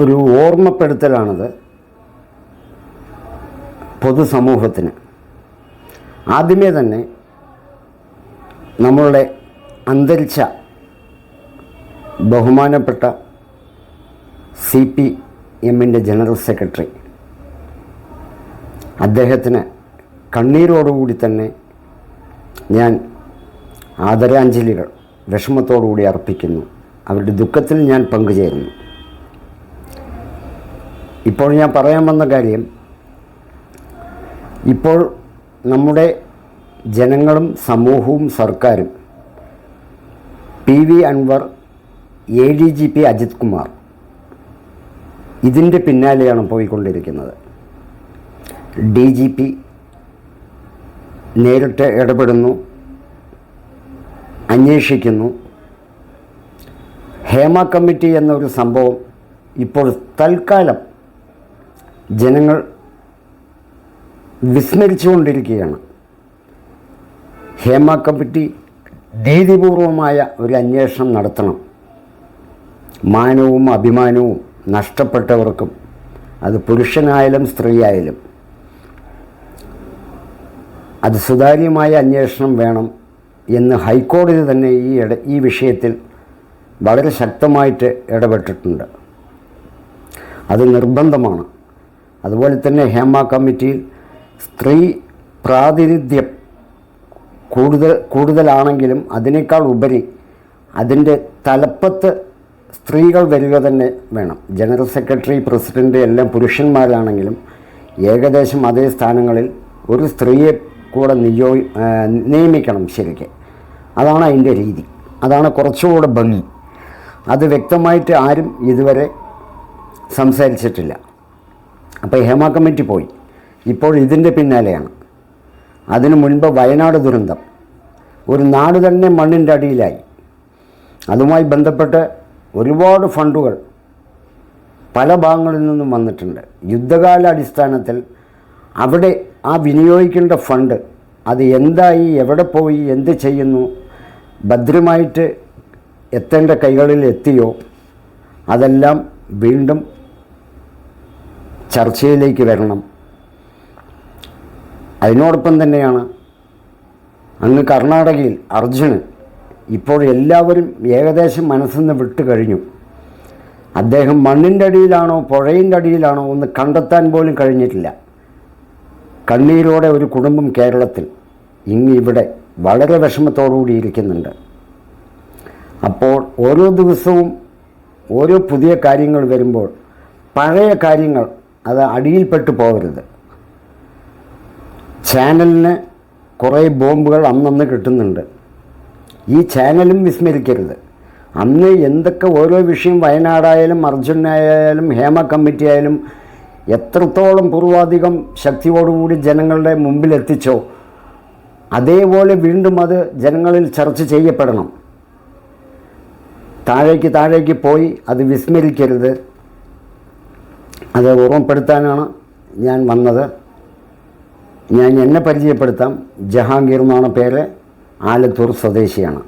ഒരു ഓർമ്മപ്പെടുത്തലാണത് പൊതുസമൂഹത്തിന്. ആദ്യമേ തന്നെ നമ്മളുടെ അന്തരിച്ച ബഹുമാനപ്പെട്ട CPM ജനറൽ സെക്രട്ടറി, അദ്ദേഹത്തിന് കണ്ണീരോടുകൂടി തന്നെ ഞാൻ ആദരാഞ്ജലികൾ വിഷമത്തോടുകൂടി അർപ്പിക്കുന്നു. അവരുടെ ദുഃഖത്തിൽ ഞാൻ പങ്കുചേരുന്നു. ഇപ്പോൾ ഞാൻ പറയാൻ വന്ന കാര്യം, ഇപ്പോൾ നമ്മുടെ ജനങ്ങളും സമൂഹവും സർക്കാരും PV അൻവർ, ADGP അജിത് കുമാർ ഇതിൻ്റെ പിന്നാലെയാണ് പോയിക്കൊണ്ടിരിക്കുന്നത്. DGP നേരിട്ട് ഇടപെടുന്നു, അന്വേഷിക്കുന്നു. ഹേമ കമ്മിറ്റി എന്നൊരു സംഭവം ഇപ്പോൾ തൽക്കാലം ജനങ്ങൾ വിസ്മരിച്ചുകൊണ്ടിരിക്കുകയാണ്. ഹേമ കമ്മിറ്റി നീതിപൂർവമായ ഒരു അന്വേഷണം നടത്തണം. മാനവും അഭിമാനവും നഷ്ടപ്പെട്ടവർക്കും, അത് പുരുഷനായാലും സ്ത്രീയായാലും, അത് സുതാര്യമായ അന്വേഷണം വേണം എന്ന് ഹൈക്കോടതി തന്നെ ഈ വിഷയത്തിൽ വളരെ ശക്തമായിട്ട് ഇടപെട്ടിട്ടുണ്ട്. അത് നിർബന്ധമാണ്. അതുപോലെ തന്നെ ഹേമ കമ്മിറ്റിയിൽ സ്ത്രീ പ്രാതിനിധ്യം കൂടുതലാണെങ്കിലും അതിനേക്കാൾ ഉപരി അതിൻ്റെ തലപ്പത്ത് സ്ത്രീകൾ വരിക തന്നെ വേണം. ജനറൽ സെക്രട്ടറി, പ്രസിഡൻ്റ് എല്ലാം പുരുഷന്മാരാണെങ്കിലും ഏകദേശം അതേ സ്ഥാനങ്ങളിൽ ഒരു സ്ത്രീയെ കൂടെ നിയമിക്കണം. ശരിക്കും അതാണ് അതിൻ്റെ രീതി. അതാണ് കുറച്ചുകൂടെ ഭംഗി. അത് വ്യക്തമായിട്ട് ആരും ഇതുവരെ സംസാരിച്ചിട്ടില്ല. അപ്പോൾ ഹേമ കമ്മിറ്റി പോയി, ഇപ്പോൾ ഇതിൻ്റെ പിന്നാലെയാണ്. അതിനു മുൻപ് വയനാട് ദുരന്തം, ഒരു നാട് തന്നെ മണ്ണിൻ്റെ അടിയിലായി. അതുമായി ബന്ധപ്പെട്ട് ഒരുപാട് ഫണ്ടുകൾ പല ഭാഗങ്ങളിൽ നിന്നും വന്നിട്ടുണ്ട്. യുദ്ധകാല അടിസ്ഥാനത്തിൽ അവിടെ ആ വിനിയോഗിക്കേണ്ട ഫണ്ട് അത് എന്തായി, എവിടെ പോയി, എന്ത് ചെയ്യുന്നു, ഭദ്രമായിട്ട് എത്തേണ്ട കൈകളിൽ എത്തിയോ, അതെല്ലാം വീണ്ടും ചർച്ചയിലേക്ക് വരണം. അതിനോടൊപ്പം തന്നെയാണ് അങ്ങ് കർണാടകയിൽ അർജുന് ഇപ്പോൾ എല്ലാവരും ഏകദേശം മനസ്സിൽ നിന്ന് വിട്ട് കഴിഞ്ഞു. അദ്ദേഹം മണ്ണിൻ്റെ അടിയിലാണോ പുഴയിൻ്റെ അടിയിലാണോ ഒന്ന് കണ്ടെത്താൻ പോലും കഴിഞ്ഞിട്ടില്ല. കണ്ണീരോടെ ഒരു കുടുംബം കേരളത്തിൽ ഇവിടെ വളരെ വിഷമത്തോടുകൂടി ഇരിക്കുന്നുണ്ട്. അപ്പോൾ ഓരോ ദിവസവും ഓരോ പുതിയ കാര്യങ്ങൾ വരുമ്പോൾ പഴയ കാര്യങ്ങൾ അത് അടിയിൽപ്പെട്ടു പോകരുത്. ചാനലിന് കുറേ ബോംബുകൾ അന്നന്ന് കിട്ടുന്നുണ്ട്. ഈ ചാനലും വിസ്മരിക്കരുത്. അന്ന് എന്തൊക്കെ ഓരോ വിഷയം, വയനാടായാലും അർജുനായാലും ഹേമ കമ്മിറ്റി ആയാലും എത്രത്തോളം പൂർവാധികം ശക്തിയോടുകൂടി ജനങ്ങളുടെ മുമ്പിലെത്തിച്ചോ അതേപോലെ വീണ്ടും അത് ജനങ്ങളിൽ ചർച്ച ചെയ്യപ്പെടണം. താഴേക്ക് പോയി അത് വിസ്മരിക്കരുത്. അത് ഓർമ്മപ്പെടുത്താനാണ് ഞാൻ വന്നത്. ഞാൻ എന്നെ പരിചയപ്പെടുത്താം. ജഹാംഗീർ എന്നാണ് പേര്. ആലത്തൂർ സ്വദേശിയാണ്.